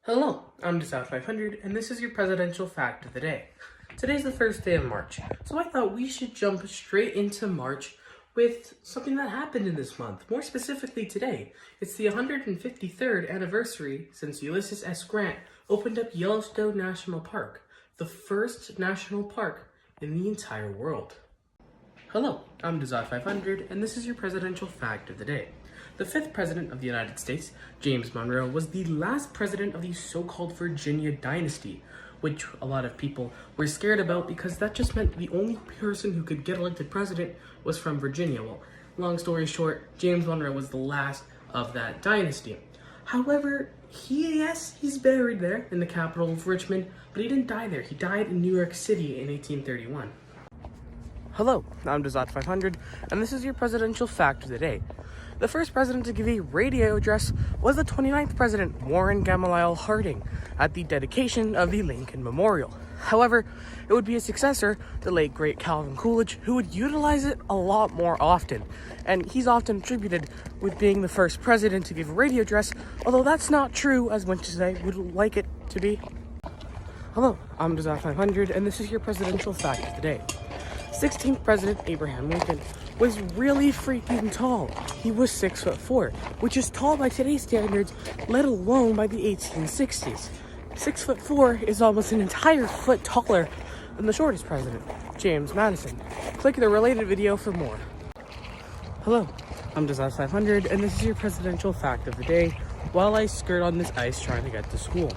Hello, I'm Desad 500, and this is your presidential fact of the day. Today's the first day of March, so I thought we should jump straight into March with something that happened in this month. More specifically today, it's the 153rd anniversary since Ulysses S. Grant opened up Yellowstone National Park, the first national park in the entire world. Hello, I'm Desad 500, and this is your presidential fact of the day. The fifth president of the United States, James Monroe, was the last president of the so-called Virginia dynasty, which a lot of people were scared about because that just meant the only person who could get elected president was from Virginia. Well, long story short, James Monroe was the last of that dynasty. However, he's buried there in the capital of Richmond, but he didn't die there. He died in New York City in 1831. Hello, I'm Desad 500, and this is your presidential fact of the day. The first president to give a radio address was the 29th president, Warren Gamaliel Harding, at the dedication of the Lincoln Memorial. However, it would be his successor, the late great Calvin Coolidge, who would utilize it a lot more often. And he's often attributed with being the first president to give a radio address, although that's not true as much as I would like it to be. Hello, I'm Desad 500, and this is your presidential fact of the day. 16th President Abraham Lincoln was really freaking tall. He was 6'4", which is tall by today's standards, let alone by the 1860s. 6'4" is almost an entire foot taller than the shortest president, James Madison. Click the related video for more. Hello, I'm Desad 500, and this is your presidential fact of the day while I skirt on this ice trying to get to school.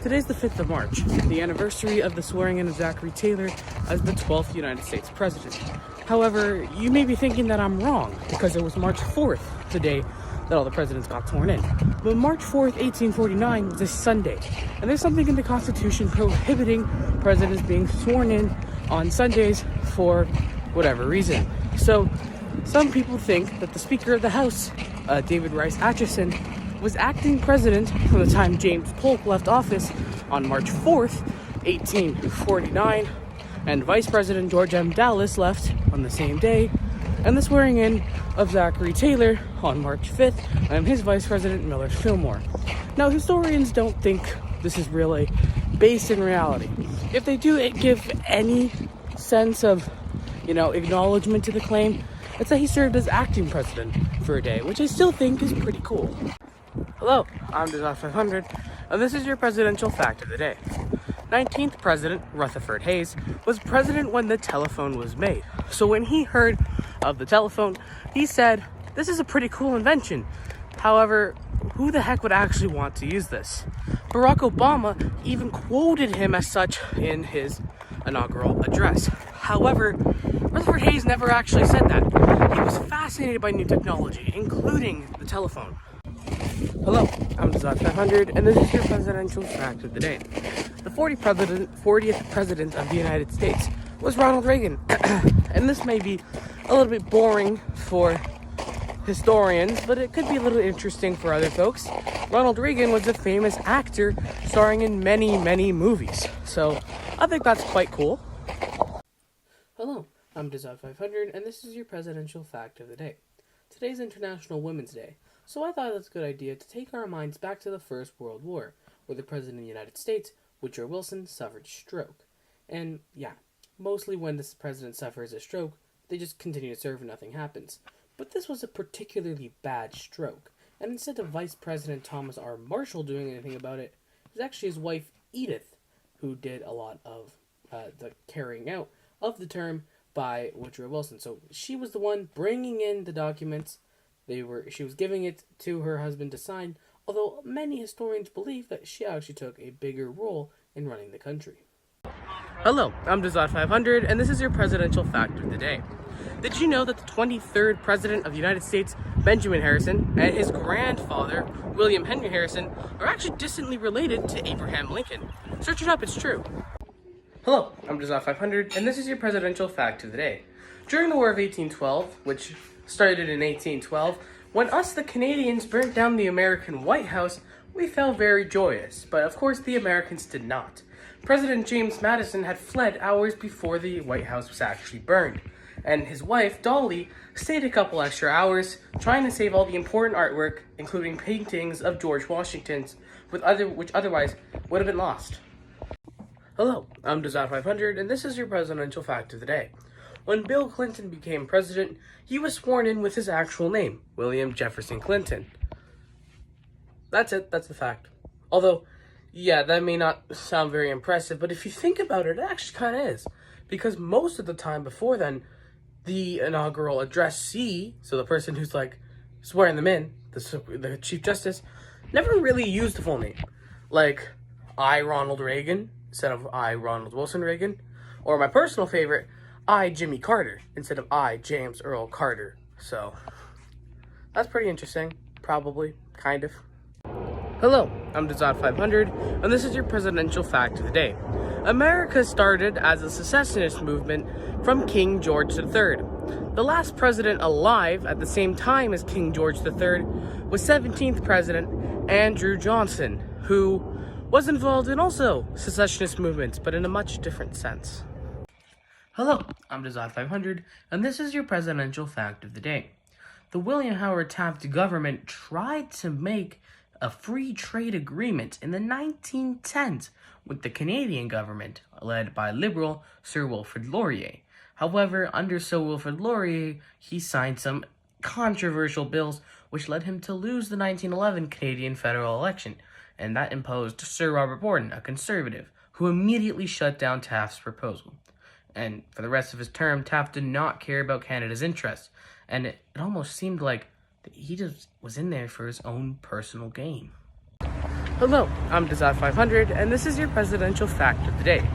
Today's the 5th of March, the anniversary of the swearing-in of Zachary Taylor as the 12th United States President. However, you may be thinking that I'm wrong, because it was March 4th, the day that all the presidents got sworn in. But March 4th, 1849 was a Sunday, and there's something in the Constitution prohibiting presidents being sworn in on Sundays for whatever reason. So, some people think that the Speaker of the House, David Rice Atchison, was acting president from the time James Polk left office on March 4th, 1849, and Vice President George M. Dallas left on the same day, and the swearing in of Zachary Taylor on March 5th, and his Vice President Millard Fillmore. Now, historians don't think this is really based in reality. If they do give any sense of, acknowledgement to the claim, it's that he served as acting president for a day, which I still think is pretty cool. Hello, I'm Desad 500, and this is your presidential fact of the day. 19th President Rutherford Hayes was president when the telephone was made. So when he heard of the telephone, he said, "This is a pretty cool invention." However, who the heck would actually want to use this? Barack Obama even quoted him as such in his inaugural address. However, Rutherford Hayes never actually said that. He was fascinated by new technology, including the telephone. Hello, I'm Desad 500, and this is your presidential fact of the day. The 40th president of the United States was Ronald Reagan. And this may be a little bit boring for historians, but it could be a little interesting for other folks. Ronald Reagan was a famous actor starring in many, many movies. So I think that's quite cool. Hello, I'm Desad 500, and this is your presidential fact of the day. Today's International Women's Day, so I thought it was a good idea to take our minds back to the First World War, where the President of the United States, Woodrow Wilson, suffered stroke. And yeah, mostly when this president suffers a stroke, they just continue to serve and nothing happens. But this was a particularly bad stroke, and instead of Vice President Thomas R. Marshall doing anything about it, it was actually his wife, Edith, who did a lot of the carrying out of the term by Woodrow Wilson. So she was the one bringing in the documents. She was giving it to her husband to sign, although many historians believe that she actually took a bigger role in running the country. Hello, I'm Desad 500, and this is your presidential fact of the day. Did you know that the 23rd President of the United States, Benjamin Harrison, and his grandfather, William Henry Harrison, are actually distantly related to Abraham Lincoln? Search it up, it's true. Hello, I'm Desad 500, and this is your presidential fact of the day. During the War of 1812, which started in 1812, when us, the Canadians, burnt down the American White House, we felt very joyous, but of course the Americans did not. President James Madison had fled hours before the White House was actually burned, and his wife, Dolly, stayed a couple extra hours trying to save all the important artwork, including paintings of George Washington's, which otherwise would have been lost. Hello, I'm Dazat500, and this is your presidential fact of the day. When Bill Clinton became president, he was sworn in with his actual name, William Jefferson Clinton. That's it, that's the fact. Although, yeah, that may not sound very impressive, but if you think about it, it actually kind of is. Because most of the time before then, the inaugural addressee, so the person who's like swearing them in, the Chief Justice, never really used the full name. Like, I, Ronald Reagan, instead of I, Ronald Wilson Reagan. Or my personal favorite, I, Jimmy Carter, instead of I, James Earl Carter. So, that's pretty interesting. Probably. Kind of. Hello, I'm Dazat500, and this is your presidential fact of the day. America started as a secessionist movement from King George III. The last president alive at the same time as King George III was 17th President Andrew Johnson, who was involved in also secessionist movements, but in a much different sense. Hello, I'm Dazat500, and this is your presidential fact of the day. The William Howard Taft government tried to make a free trade agreement in the 1910s with the Canadian government, led by Liberal Sir Wilfrid Laurier. However, under Sir Wilfrid Laurier, he signed some controversial bills which led him to lose the 1911 Canadian federal election, and that imposed Sir Robert Borden, a conservative, who immediately shut down Taft's proposal. And for the rest of his term, Taft did not care about Canada's interests, and it almost seemed like he just was in there for his own personal gain. Hello, I'm Dazat500, and this is your presidential fact of the day.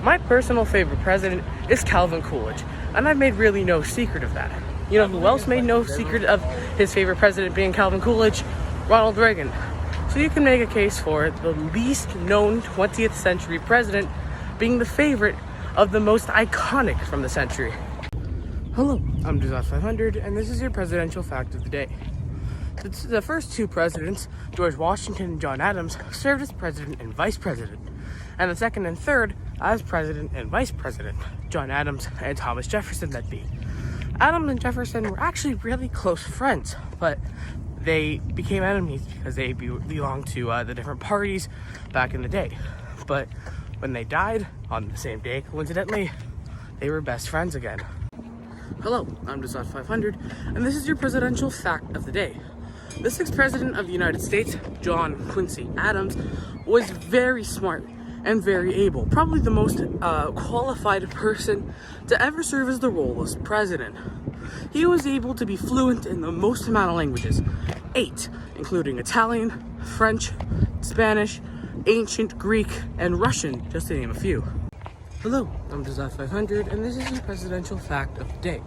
My personal favorite president is Calvin Coolidge, and I've made really no secret of that. You know who else made no secret of his favorite president being Calvin Coolidge? Ronald Reagan. So you can make a case for the least known 20th century president being the favorite of the most iconic from the century. Hello, I'm Dazat500, and this is your presidential fact of the day. The first two presidents, George Washington and John Adams, served as president and vice president. And the second and third as president and vice president, John Adams and Thomas Jefferson, that be. Adams and Jefferson were actually really close friends, but they became enemies because they belonged to the different parties back in the day. But when they died on the same day, coincidentally, they were best friends again. Hello, I'm Dazat500, and this is your presidential fact of the day. The sixth president of the United States, John Quincy Adams, was very smart and very able. Probably the most qualified person to ever serve as the role as president. He was able to be fluent in the most amount of languages, 8, including Italian, French, Spanish, Ancient Greek, and Russian, just to name a few. Hello, I'm Dazat500, and this is your presidential fact of the day.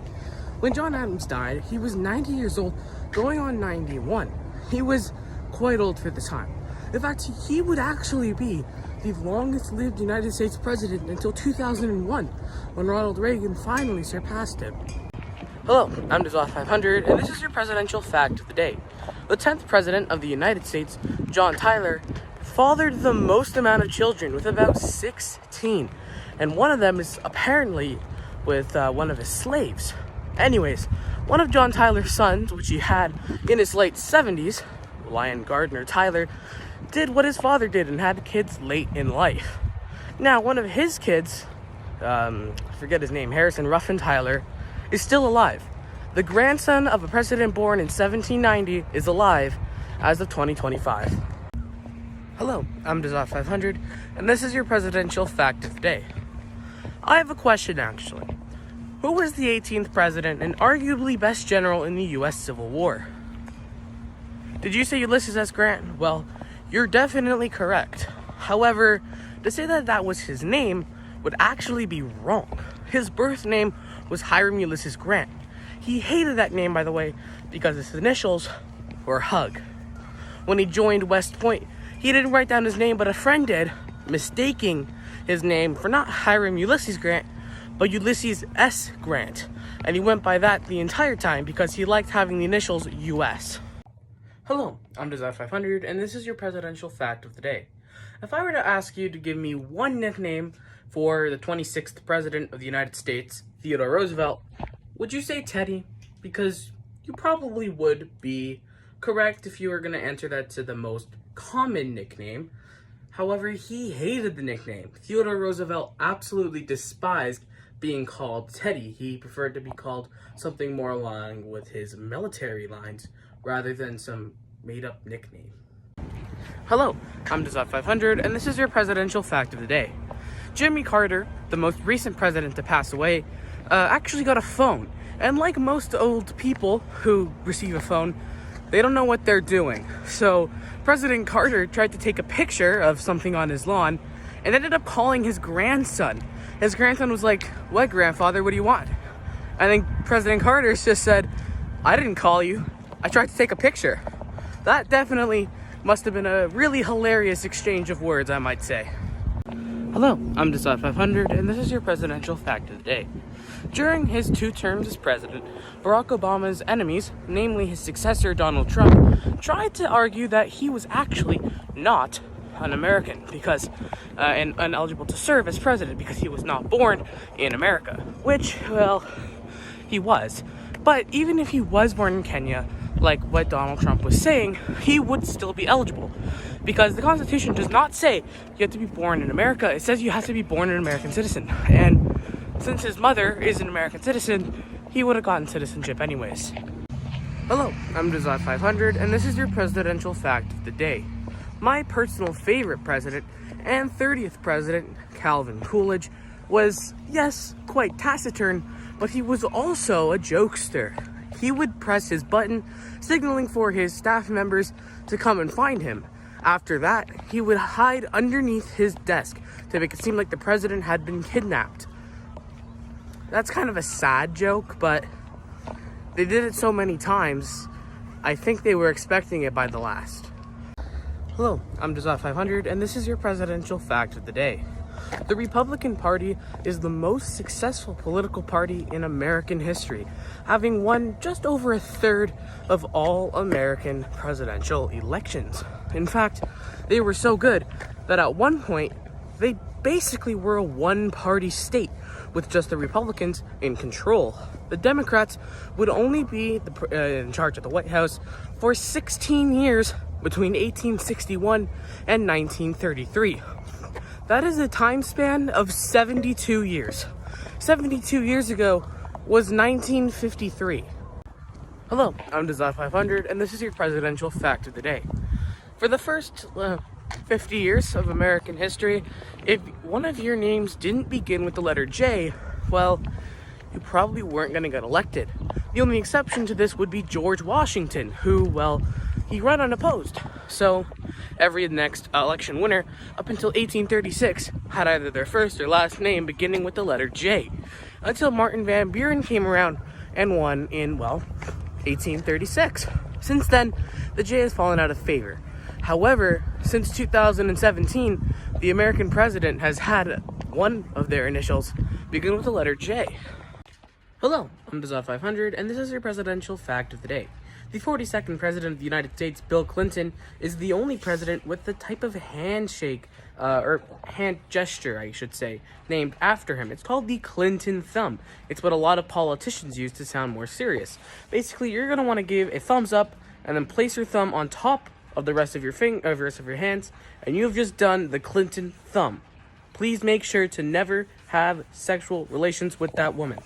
When John Adams died, he was 90 years old, going on 91. He was quite old for the time. In fact, he would actually be the longest-lived United States president until 2001, when Ronald Reagan finally surpassed him. Hello, I'm Dazat500, and this is your presidential fact of the day. The 10th president of the United States, John Tyler, fathered the most amount of children with about 16. And one of them is apparently with one of his slaves. Anyways, one of John Tyler's sons, which he had in his late 70s, Lyon Gardner Tyler, did what his father did and had kids late in life. Now, one of his kids, I forget his name, Harrison Ruffin Tyler, is still alive. The grandson of a president born in 1790 is alive as of 2025. Hello, I'm Dazat500, and this is your presidential fact of the day. I have a question, actually. Who was the 18th president and arguably best general in the U.S. Civil War? Did you say Ulysses S. Grant? Well, you're definitely correct. However, to say that that was his name would actually be wrong. His birth name was Hiram Ulysses Grant. He hated that name, by the way, because his initials were Hug. When he joined West Point, he didn't write down his name, but a friend did, mistaking his name for not Hiram Ulysses Grant, but Ulysses S. Grant. And he went by that the entire time because he liked having the initials US. Hello, I'm Dazat500, and this is your presidential fact of the day. If I were to ask you to give me one nickname for the 26th president of the United States, Theodore Roosevelt, would you say Teddy? Because you probably would be correct if you were going to answer that to the most common nickname. However, he hated the nickname. Theodore Roosevelt absolutely despised being called Teddy. He preferred to be called something more along with his military lines rather than some made-up nickname. Hello, I'm Desot500, and this is your presidential fact of the day. Jimmy Carter, the most recent president to pass away, actually got a phone. And like most old people who receive a phone, they don't know what they're doing. So President Carter tried to take a picture of something on his lawn and ended up calling his grandson. His grandson was like, "What, grandfather? What do you want?" I think President Carter just said, "I didn't call you. I tried to take a picture." That definitely must have been a really hilarious exchange of words, I might say. Hello, I'm Desot500, and this is your presidential fact of the day. During his 2 terms as president, Barack Obama's enemies, namely his successor Donald Trump, tried to argue that he was actually not an American because and ineligible to serve as president because he was not born in America, which, well, he was. But even if he was born in Kenya, like what Donald Trump was saying, he would still be eligible because the Constitution does not say you have to be born in America. It says you have to be born an American citizen. And since his mother is an American citizen, he would have gotten citizenship anyways. Hello, I'm Desot500, and this is your presidential fact of the day. My personal favorite president and 30th president, Calvin Coolidge, was, yes, quite taciturn, but he was also a jokester. He would press his button, signaling for his staff members to come and find him. After that, he would hide underneath his desk to make it seem like the president had been kidnapped. That's kind of a sad joke, but they did it so many times, I think they were expecting it by the last. Hello, I'm Desot500, and this is your presidential fact of the day. The Republican Party is the most successful political party in American history, having won just over a third of all American presidential elections. In fact, they were so good that at one point, they basically were a one-party state with just the Republicans in control. The Democrats would only be in charge of the White House for 16 years between 1861 and 1933. That is a time span of 72 years. 72 years ago was 1953. Hello, I'm Desot500, and this is your presidential fact of the day. For the first 50 years of American history, if one of your names didn't begin with the letter J, well, you probably weren't going to get elected. The only exception to this would be George Washington, who, well, he ran unopposed. So every next election winner up until 1836 had either their first or last name beginning with the letter J, until Martin Van Buren came around and won in, well, 1836. Since then, the J has fallen out of favor. However, since 2017, the American president has had one of their initials begin with the letter J. Hello, I'm Desot500, and this is your presidential fact of the day. The 42nd president of the United States, Bill Clinton, is the only president with the type of handshake, or hand gesture, I should say, named after him. It's called the Clinton thumb. It's what a lot of politicians use to sound more serious. Basically, you're going to want to give a thumbs up and then place your thumb on top of the rest of your hands, and you've just done the Clinton thumb. Please make sure to never have sexual relations with that woman.